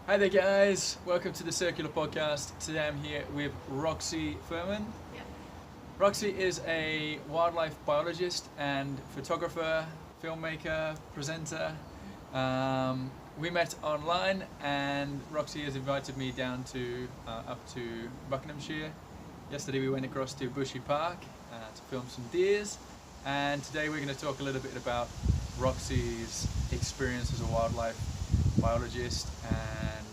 Hi there guys, welcome to the Circular Podcast. Today I'm here with Roxy Furman. Yeah. Roxy is a wildlife biologist and photographer, filmmaker, presenter. We met online and Roxy has invited me down to up to Buckinghamshire. Yesterday we went across to Bushy Park to film some deers, and today we're going to talk a little bit about Roxy's experience as a wildlife biologist and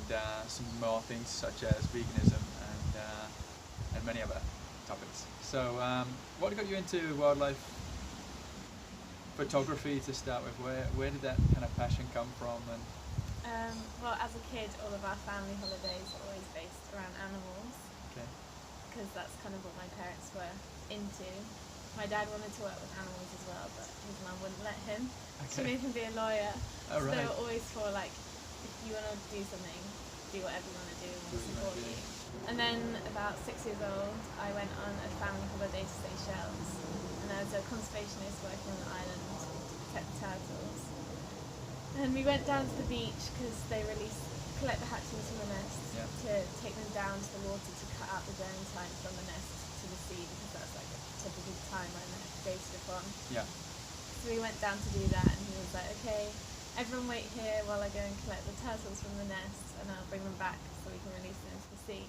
some more things such as veganism and many other topics. So what got you into wildlife photography to start with? Where did that kind of passion come from? And Well, as a kid, all of our family holidays are always based around animals, okay, because that's kind of what my parents were into. My dad wanted to work with animals as well, but his mum wouldn't let him. She okay, made him be a lawyer. all So they right, were always for like, if you want to do something, do whatever you want to do and Do we'll what you support wanna do. you. And then about 6 years old, I went on a family holiday to Seychelles, and there was a conservationist working on the island to protect the turtles. And we went down to the beach because they collect the hatchlings from the nest Yeah. to take them down to the water to cut out the journey time from the nest to the sea, because that's like a typical time when they're dated upon. yeah, So we went down to do that, and he was like, okay, everyone wait here while I go and collect the turtles from the nest, and I'll bring them back so we can release them into the sea.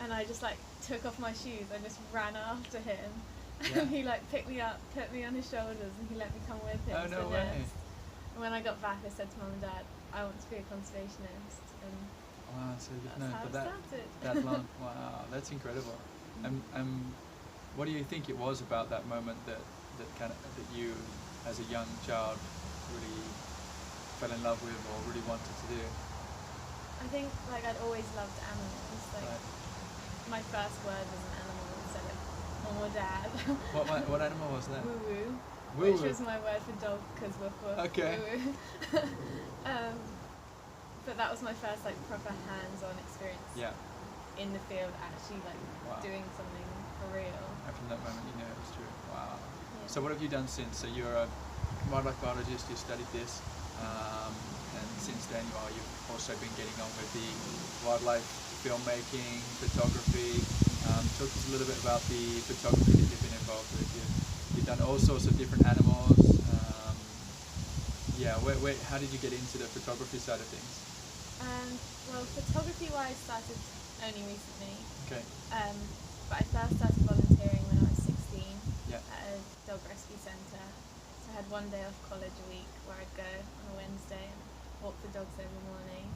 And I just like took off my shoes and just ran after him. Yeah. And he like picked me up, put me on his shoulders, and he let me come with him Oh, to no the way. nest. And when I got back, I said to Mum and Dad, I want to be a conservationist. And wow, so you've that's known how for it that started. long. Wow, that's incredible. What do you think it was about that moment that you as a young child really fell in love with or really wanted to do? I think like I'd always loved animals. Like Right. my first word was an animal instead of Mum or Dad. What animal was that? Woo woo. Woo Which woo. was my word for dog, because woof woof. Okay. Woo woo. But that was my first like proper hands-on experience Yeah. in the field, actually like Wow. doing something for real. And from that moment you knew it was true. Wow. Yeah. So what have you done since? So you're a wildlife biologist, you studied this, and since then you've also been getting on with the wildlife filmmaking, photography. Talk to us a little bit about the photography that you've been involved with. You've done all sorts of different animals. How did you get into the photography side of things? Well, photography-wise started only recently. Okay. But I first started volunteering when I was 16 Yeah. at a dog rescue centre. So I had one day off college a week where I'd go on a Wednesday and walk the dogs every morning.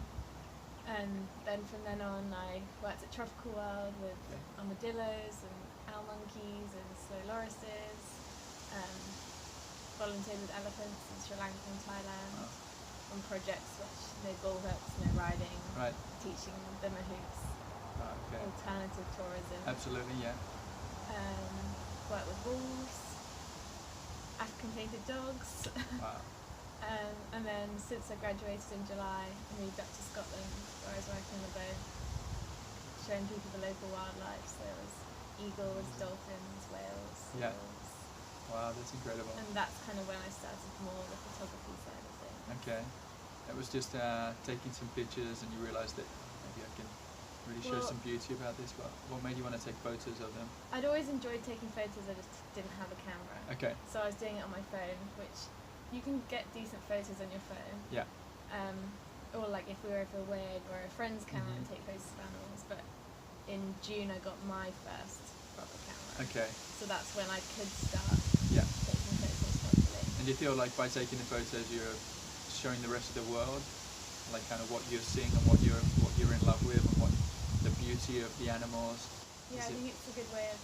And then from then on, I worked at Tropical World with Okay. armadillos and owl monkeys and slow lorises. Volunteered with elephants in Sri Lanka and Thailand on projects which no bullhooks, no riding, Right. teaching the mahouts, Okay. alternative tourism. Absolutely. Yeah. Worked with wolves, African painted dogs. Wow. And then since I graduated in July, I moved up to Scotland, where I was working on a boat, showing people the local wildlife. So there was eagles, dolphins, whales, Yeah. seals. Wow, that's incredible. And that's kind of when I started more the photography side of things. Okay. It was just taking some pictures and you realised that maybe I can really show Well- some beauty about this. What made you want to take photos of them? I'd always enjoyed taking photos, I just didn't have a camera. Okay. So I was doing it on my phone, which you can get decent photos on your phone. Yeah. Or like if we were over away, or a friend's camera and Mhm. take photos of animals. But in June I got my first proper camera. Okay. So that's when I could start Yeah. taking photos properly. And do you feel like by taking the photos you're showing the rest of the world, like kind of what you're seeing and what you're in love with and what the beauty of the animals? Yeah, Is I it- think it's a good way of,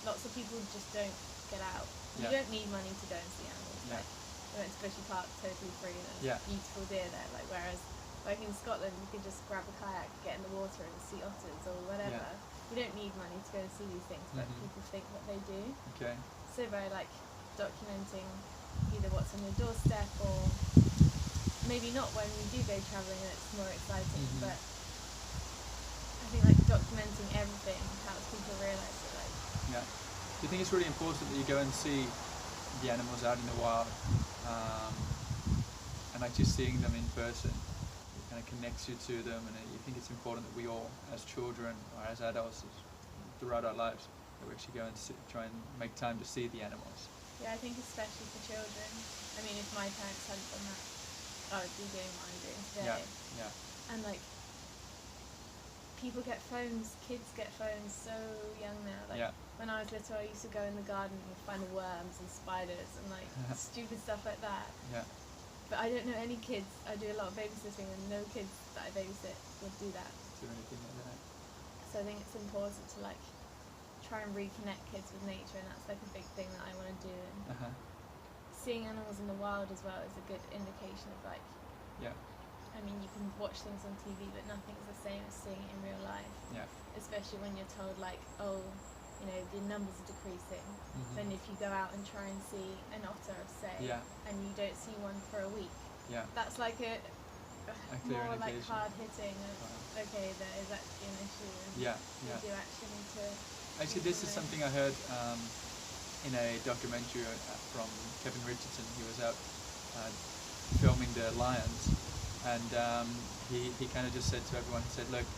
lots of people just don't get out. Yeah. You don't need money to go and see animals. Yeah. Like, we went to Bushy Park totally free, there's Yeah. beautiful deer there. Like, whereas like in Scotland you could just grab a kayak, get in the water and see otters or whatever. Yeah. You don't need money to go and see these things, but Mhm. people think that they do. Okay. So by like documenting either what's on your doorstep or maybe not when you do go travelling and it's more exciting, Mhm. but I think like documenting everything helps people realise that like Yeah. Do you think it's really important that you go and see the animals out in the wild, and like just seeing them in person? Kind kind of connects you to them, and you think it's important that we all, as children or as adults, throughout our lives, that we actually go and try and make time to see the animals. Yeah, I think especially for children. I mean, if my parents hadn't done that, I would be doing what I'm doing today. Yeah. And like, people get phones, kids get phones so young now. Like, when I was little, I used to go in the garden and find worms and spiders and like stupid stuff like that. Yeah. But I don't know any kids. I do a lot of babysitting, and no kids that I babysit would do that. Do anything like that. So I think it's important to like try and reconnect kids with nature, and that's like a big thing that I want to do. And seeing animals in the wild as well is a good indication of like. Yeah. I mean, you can watch things on TV, but nothing's the same as seeing it in real life. Yeah. Especially when you're told like, oh, you know, the numbers are decreasing. Then if you go out and try and see an otter, say, and you don't see one for a week, that's like a more like hard hitting of, okay, there is actually an issue, and you do actually need to. Actually, this is something I heard in a documentary from Kevin Richardson. He was out filming the lions, and he kind of just said to everyone, he said, look,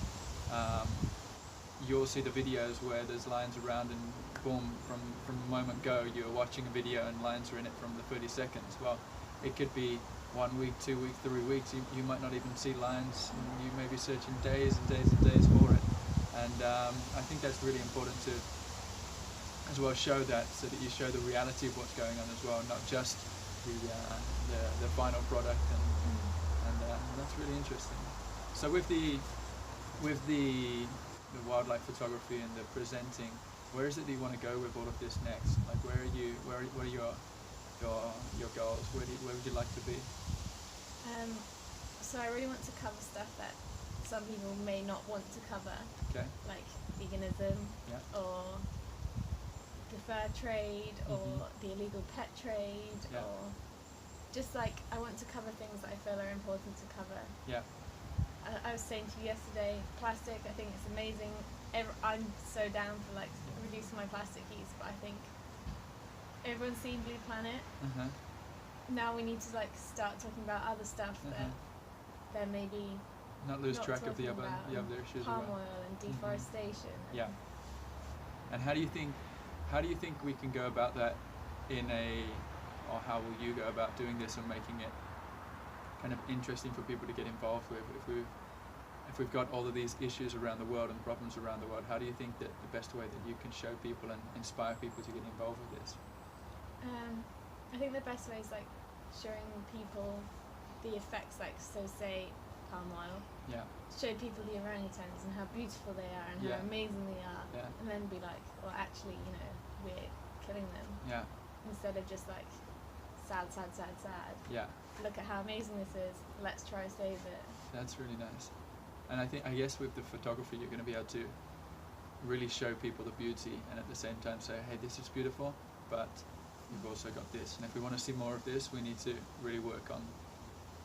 you'll see the videos where there's lions around, and boom, from the moment go, you're watching a video and lions are in it from the 30 seconds. Well, it could be 1 week, 2 weeks, 3 weeks. You might not even see lions, and you may be searching days and days and days for it. And I think that's really important to as well show that, so that you show the reality of what's going on as well, not just the final product, and that's really interesting. So with the wildlife photography and the presenting, where is it that you want to go with all of this next? Like, what are your goals? Where would you like to be? So I really want to cover stuff that some people may not want to cover, like veganism, or the fur trade, or the illegal pet trade, or just like, I want to cover things that I feel are important to cover. I was saying to you yesterday, plastic, I think it's amazing. I'm so down for like reducing my plastic use, but I think everyone's seen Blue Planet. Now we need to like start talking about other stuff that there may be not lose track of the other issues. Palm oil and deforestation. And how do you think we can go about that or how will you go about doing this and making it kind of interesting for people to get involved with? If we've got all of these issues around the world and problems around the world, how do you think that the best way that you can show people and inspire people to get involved with this? I think the best way is like showing people the effects, like, so say palm oil. Show people the orangutans and how beautiful they are and how amazing they are, and then be like, well, actually, you know, we're killing them. Instead of just like sad. Look at how amazing this is. Let's try to save it. That's really nice. And I guess with the photography, you're going to be able to really show people the beauty, and at the same time say, hey, this is beautiful, but you've also got this. And if we want to see more of this, we need to really work on,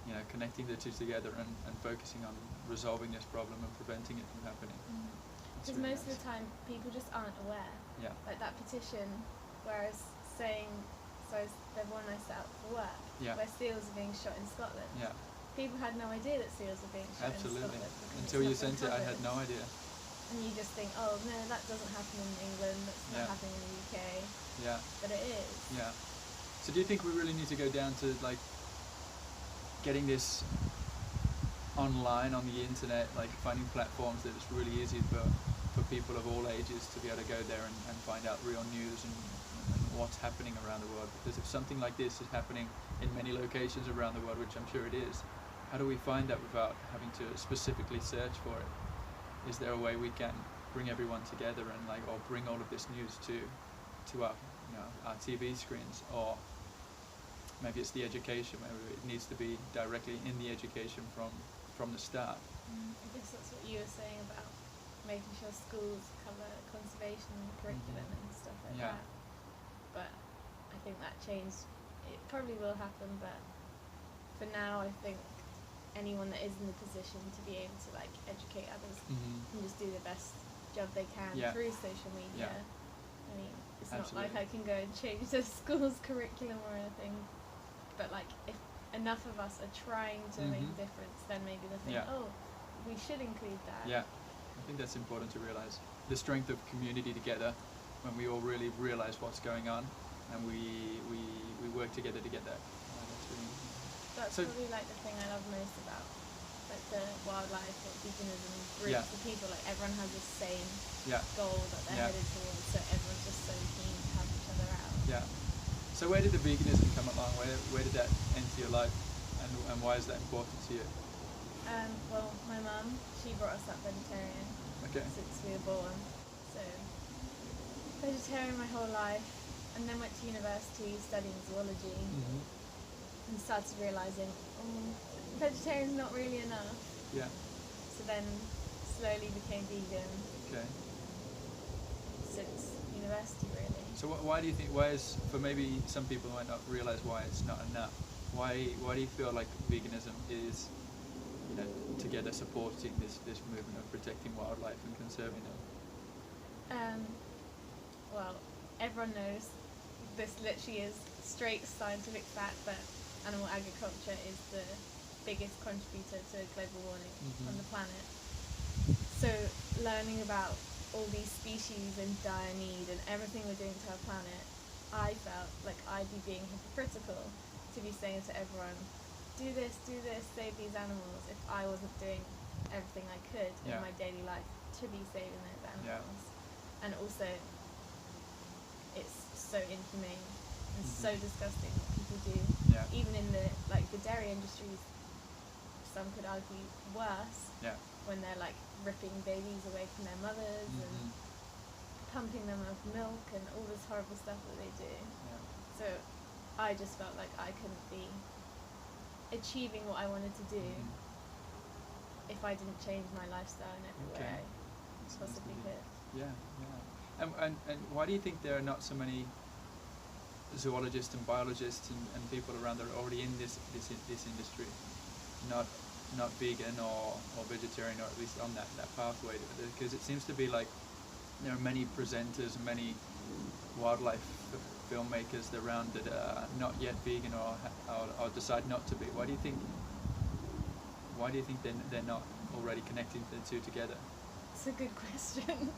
you know, connecting the two together and focusing on resolving this problem and preventing it from happening. Because really most of the time, people just aren't aware. Like that petition, whereas saying, so the one I set up for work, where seals are being shot in Scotland. People had no idea that seals were being shot in Scotland. Until you sent it, I had no idea. And you just think, oh no, that doesn't happen in England, that's not happening in the UK. But it is. So do you think we really need to go down to like getting this online on the internet, like finding platforms that it's really easy for people of all ages to be able to go there and find out real news and what's happening around the world? Because if something like this is happening in many locations around the world, which I'm sure it is, how do we find that without having to specifically search for it? Is there a way we can bring everyone together and like, or bring all of this news to our, you know, our TV screens? Or maybe it's the education, maybe it needs to be directly in the education from the start. I guess that's what you were saying about making sure schools cover conservation curriculum and stuff like that. But I think that change, it probably will happen, but for now I think anyone that is in the position to be able to like educate others can just do the best job they can through social media. I mean, it's not like I can go and change the school's curriculum or anything, but like if enough of us are trying to make a difference, then maybe they'll think, oh, we should include that. Yeah, I think that's important to realize. The strength of community together, when we all really realize what's going on, and we work together to get that. That's probably like the thing I love most about like the wildlife or veganism groups of people. Like everyone has the same goal that they're headed towards, so everyone's just so keen to help each other out. Yeah. So where did the veganism come along? Where did that enter your life, and why is that important to you? Well, my mum, she brought us up vegetarian since we were born. So vegetarian my whole life, and then went to university studying zoology. And started realising, vegetarian's not really enough. Yeah. So then slowly became vegan. Okay. Since university, really. So why do you think? Why is, for maybe some people might not realise why it's not enough? Why do you feel like veganism is, together supporting this movement of protecting wildlife and conserving them? Well, everyone knows this literally is straight scientific fact that animal agriculture is the biggest contributor to global warming on the planet. So learning about all these species in dire need and everything we're doing to our planet, I felt like I'd be being hypocritical to be saying to everyone, do this, save these animals, if I wasn't doing everything I could in my daily life to be saving those animals. And also, it's so inhumane and so disgusting what people do. Even in the dairy industries, some could argue worse when they're like ripping babies away from their mothers and pumping them of milk and all this horrible stuff that they do. So I just felt like I couldn't be achieving what I wanted to do if I didn't change my lifestyle in every way I possibly could. And why do you think there are not so many zoologists and biologists and people around that are already in this industry, not vegan or vegetarian, or at least on that pathway? Because it seems to be like there are many presenters and many wildlife filmmakers around that are not yet vegan or decide not to be. Why do you think they're not already connecting the two together? It's a good question.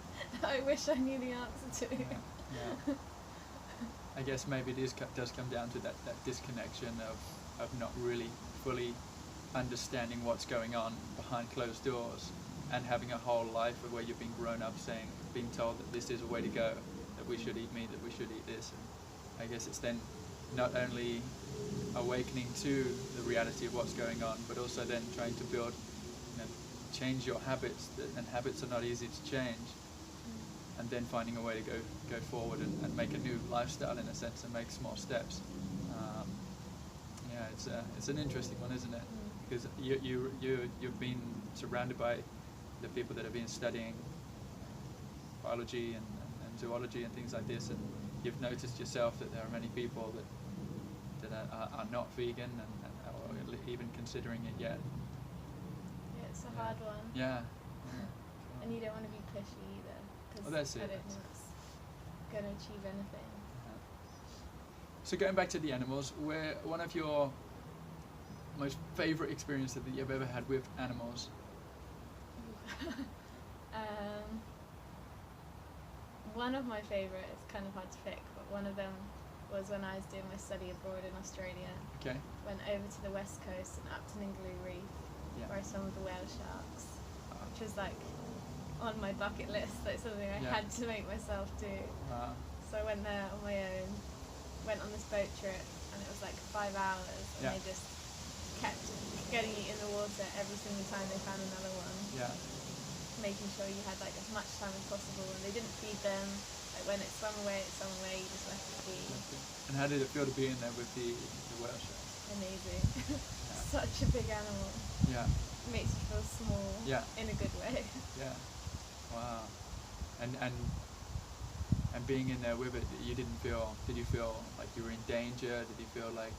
I wish I knew the answer to. I guess maybe it does come down to that disconnection of not really fully understanding what's going on behind closed doors, and having a whole life where you've been grown up being told that this is a way to go, that we should eat meat, that we should eat this. And I guess it's then not only awakening to the reality of what's going on, but also then trying to build, change your habits, and habits are not easy to change. And then finding a way to go forward and make a new lifestyle in a sense, and make small steps. It's an interesting one, isn't it? Because you've been surrounded by the people that have been studying biology and zoology and things like this, and you've noticed yourself that there are many people that are not vegan or even considering it yet. Yeah, it's a hard one. Yeah. And you don't want to be pushy either, because that's it. I don't think it's going to achieve anything. So going back to the animals, where one of your most favourite experiences that you've ever had with animals? One of my favourite, it's kind of hard to pick, but one of them was when I was doing my study abroad in Australia. Okay. Went over to the west coast and up to Ningaloo Reef, where I saw the whale sharks, which was like on my bucket list, like something I had to make myself do. So I went there on my own, went on this boat trip, and it was like 5 hours, and they just kept getting you in the water every single time they found another one. Making sure you had like as much time as possible, and they didn't feed them. Like when it swam away, you just left it be. And how did it feel to be in there with the whale shark? Amazing. Such a big animal. Makes you feel small. In a good way. Wow. And being in there with it, did you feel like you were in danger? Did you feel like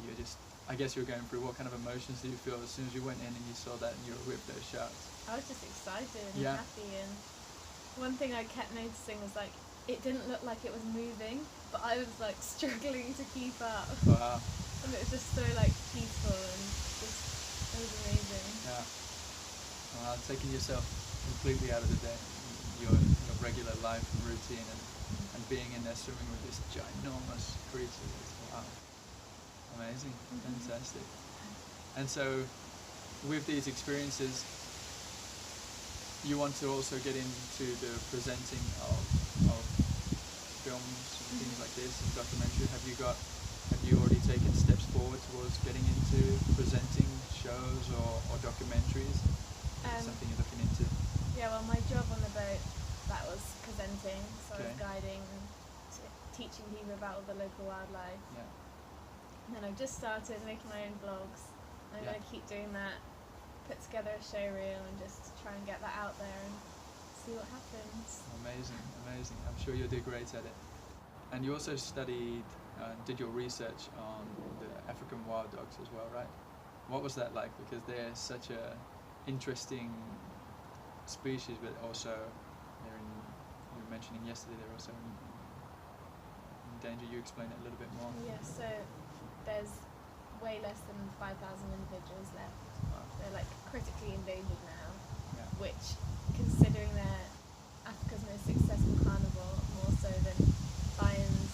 you just, I guess you were going through, what kind of emotions did you feel as soon as you went in and you saw that and you were with those sharks? I was just excited and happy, and one thing I kept noticing was like, it didn't look like it was moving, but I was like struggling to keep up. Wow. And it was just so like peaceful and just, it was amazing. Yeah. Taking yourself completely out of the day, your regular life and routine, and being in there swimming with this ginormous creature. Wow. Amazing. Fantastic. And so, with these experiences, you want to also get into the presenting of films and things like this and documentary. Have you already taken steps forward towards getting into presenting shows or documentaries? Is it something you're looking into? Yeah, well, my job on the boat, that was presenting, so I was guiding and teaching people about all the local wildlife. Yeah. And then I've just started making my own vlogs. I'm going to keep doing that, put together a show reel and just try and get that out there and see what happens. Amazing, amazing. I'm sure you'll do great at it. And you also did your research on the African wild dogs as well, right? What was that like? Because they're such a interesting species, but also you were mentioning yesterday they're also in danger. You explain it a little bit more. Yeah, so there's way less than 5,000 individuals left. Wow. They're like critically endangered now, Yeah. which, considering they're Africa's most successful carnivore, more so than lions,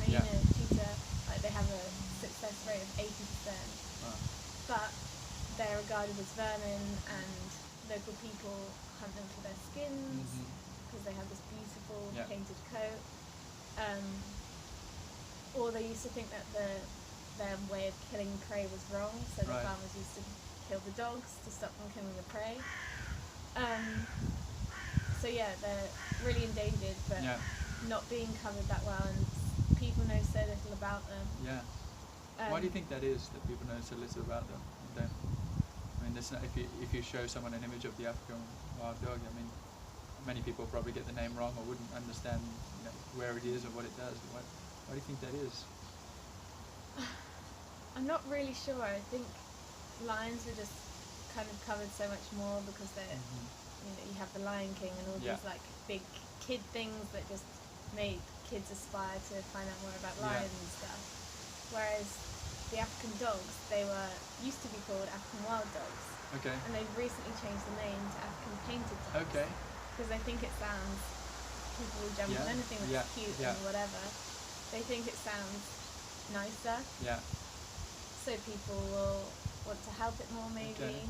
hyena, cheetah, like they have a success rate of 80%. Wow. But they're regarded as vermin, and local people hunt them for their skins because they have this beautiful painted coat. Or they used to think that their way of killing prey was wrong, so the farmers used to kill the dogs to stop them killing the prey. So yeah, they're really endangered, but not being covered that well, and people know so little about them. Yeah. Why do you think that is, that people know so little about them? I mean, if you show someone an image of the African wild dog, I mean, many people probably get the name wrong or wouldn't understand where it is or what it does. Why do you think that is? I'm not really sure. I think lions were just kind of covered so much more because they're, you have the Lion King and all these like big kid things that just made kids aspire to find out more about lions and stuff. Whereas the African dogs, they used to be called African wild dogs. Okay. And they've recently changed the name to African painted dogs. Okay. Because they think it sounds, people will jump on anything that's cute and whatever. They think it sounds nicer. Yeah. So people will want to help it more maybe. Okay.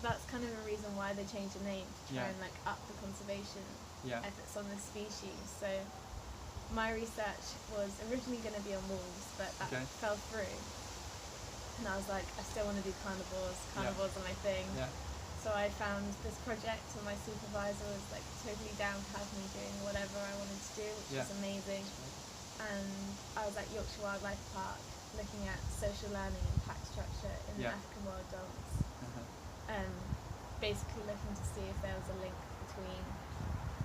That's kind of a reason why they changed the name, to try and like up the conservation efforts on this species. So my research was originally going to be on wolves, but that fell through. And I was like, I still want to do carnivores. Carnivores are my thing. Yeah. So I found this project, and my supervisor was like totally down to have me doing whatever I wanted to do, which was amazing. And I was at Yorkshire Wildlife Park looking at social learning and pack structure in the African wild dogs. Basically looking to see if there was a link between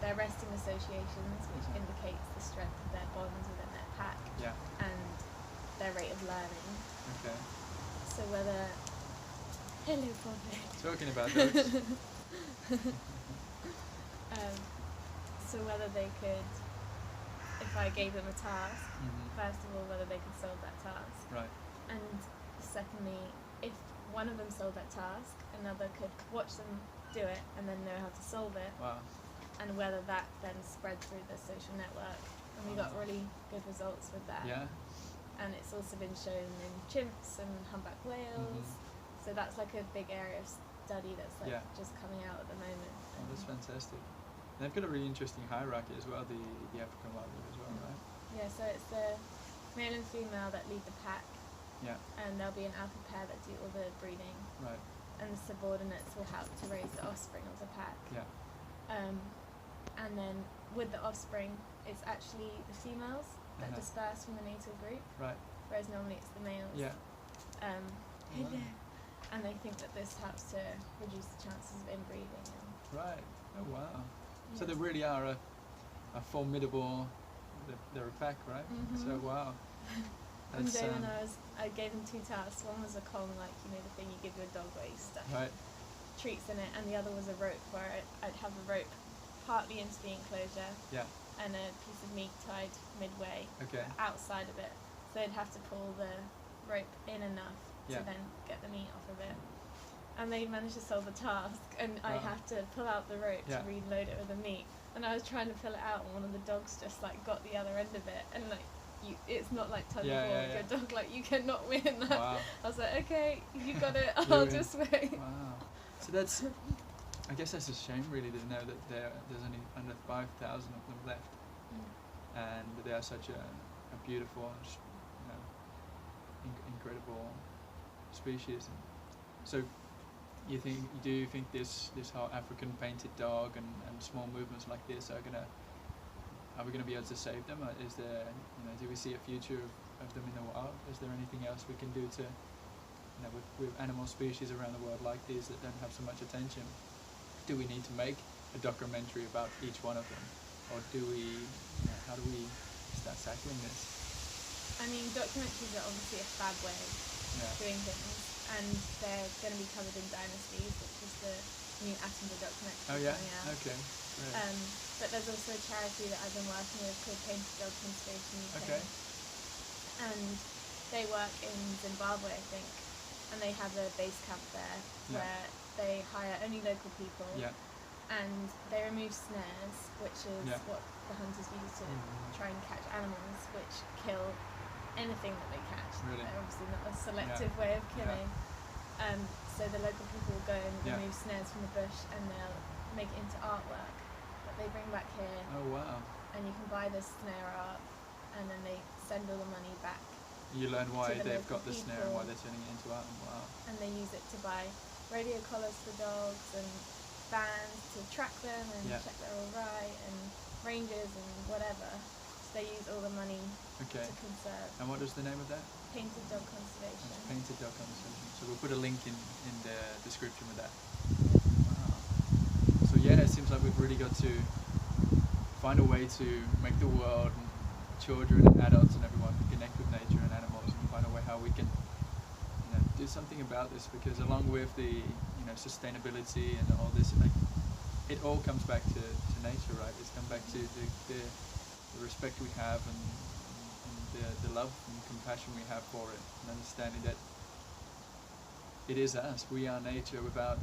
their resting associations, which indicates the strength of their bonds within their pack, and their rate of learning. Okay. So whether... Hello, Poppy. Talking about dogs. So whether they could, if I gave them a task, first of all, whether they could solve that task. Right. And secondly, if one of them solved that task, another could watch them do it and then know how to solve it. Wow. And whether that then spread through the social network. And we got really good results with that. Yeah. And it's also been shown in chimps and humpback whales. So that's like a big area of study that's like just coming out at the moment. Oh, that's fantastic. And they've got a really interesting hierarchy as well, the African wildlife as well, right? Yeah, so it's the male and female that lead the pack. Yeah. And there'll be an alpha pair that do all the breeding. Right. And the subordinates will help to raise the offspring of the pack. Yeah. And then with the offspring, it's actually the females that disperse from the natal group. Right. Whereas normally it's the males. Yeah. And they think that this helps to reduce the chances of inbreeding. Right. Oh wow. So they really are a formidable. They're a pack, right? So wow. One day when I gave them two tasks. One was a Kong, like the thing you give your dog where you stuff treats in it, and the other was a rope where I'd have a rope partly into the enclosure and a piece of meat tied midway outside of it. So they'd have to pull the rope in enough Yeah. to then get the meat off of it. And they managed to solve the task, and I Wow. had to pull out the rope Yeah. to reload it with the meat. And I was trying to pull it out, and one of the dogs just like got the other end of it, and like it's not like tug of war with your dog, like you cannot win that. Wow. I was like, okay, you got it, You I'll win. just wait. Wow. So I guess that's a shame really to know that there's only under 5,000 of them left, and they are such a beautiful, incredible species. So do you think this whole African painted dog and small movements like this are we gonna be able to save them? Is there, do we see a future of them in the wild? Is there anything else we can do to, with animal species around the world like these that don't have so much attention? Do we need to make a documentary about each one of them, or do we? How do we start tackling this? I mean, documentaries are obviously a fab way of doing things, and they're going to be covered in Dynasties, which is the new Attenborough documentary. Oh yeah. coming out. Okay. Great. But there's also a charity that I've been working with called Painted Dog Conservation UK. Okay. And they work in Zimbabwe, I think, and they have a base camp there where they hire only local people. Yeah. And they remove snares, which is what the hunters use to try and catch animals, which kill anything that they catch. Really? They're obviously not a selective way of killing. So the local people will go and remove snares from the bush, and they'll make it into artwork that they bring back here. Oh wow. And you can buy this snare art, and then they send all the money back. You learn why the they've local got the snare and people. why they're turning it into art. Wow. And they use it to buy radio collars for dogs and bands to track them and check they're all right, and ranges and whatever. So they use all the money Okay. to conserve. And what is the name of that? Painted Dog Conservation. It's Painted Dog Conservation. So we'll put a link in the description with that. Wow. So it seems like we've really got to find a way to make the world, and children and adults and everyone connect with nature and animals, and find a way how we can do something about this, because along with the sustainability and all this, it all comes back to nature, right? It's come back to the respect we have, and the love and compassion we have for it, and understanding that it is us, we are nature. Without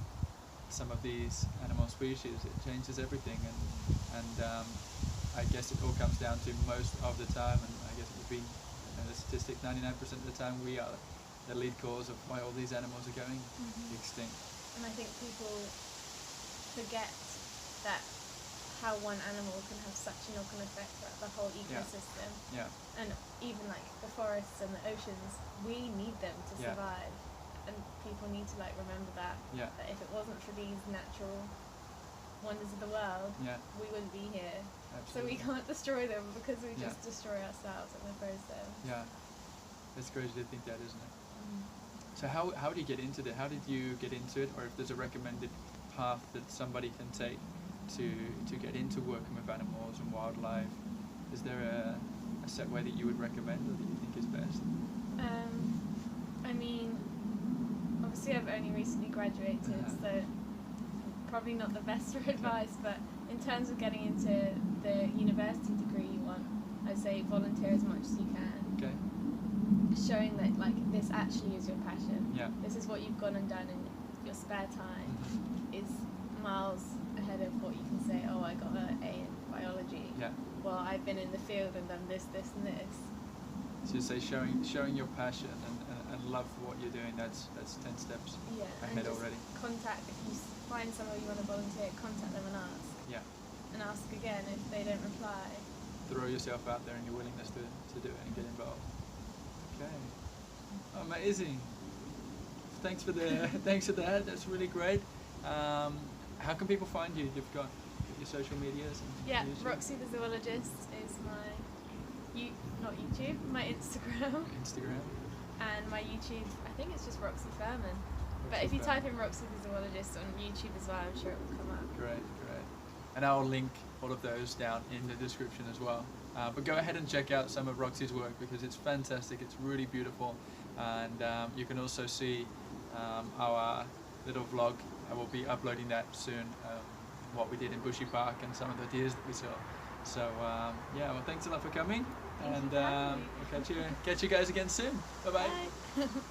some of these animal species, it changes everything, and I guess it all comes down to, most of the time, and I guess it would be the statistic, 99% of the time we are the lead cause of why all these animals are going extinct. And I think people forget that how one animal can have such a knock-on effect throughout the whole ecosystem. Yeah. And even like the forests and the oceans, we need them to survive. And people need to remember that. Yeah. That if it wasn't for these natural wonders of the world, we wouldn't be here. Absolutely. So we can't destroy them, because we just destroy ourselves in the process. Yeah. It's crazy to think that, isn't it? So how do you get into that? How did you get into it? Or if there's a recommended path that somebody can take to get into working with animals and wildlife, is there a set way that you would recommend, or that you think is best? I mean, obviously I've only recently graduated, so probably not the best for advice, but in terms of getting into the university degree you want, I'd say volunteer as much as you can. Okay. Showing that this actually is your passion. Yeah. This is what you've gone and done in your spare time is miles ahead of what you can say, oh, I got an A in biology. Yeah. Well, I've been in the field and done this, this and this. So you say showing your passion and love for what you're doing, that's 10 steps ahead already. Contact, if you find somewhere you want to volunteer, contact them and ask. Yeah. And ask again if they don't reply. Throw yourself out there and your willingness to do it and get involved. Okay. Amazing. Thanks for that. That's really great. How can people find you? You've got your social medias and YouTube? RoxyTheZoologist is not YouTube, my Instagram. Instagram. And my YouTube, I think it's just Roxy Furman. But if you type in Roxy the Zoologist on YouTube as well, I'm sure it will come up. Great. And I'll link all of those down in the description as well. But go ahead and check out some of Roxy's work, because it's fantastic, it's really beautiful. And you can also see our little vlog. I will be uploading that soon, what we did in Bushy Park and some of the deers that we saw. So well, thanks a lot for coming. And for having me. we'll catch you guys again soon. Bye bye. Bye.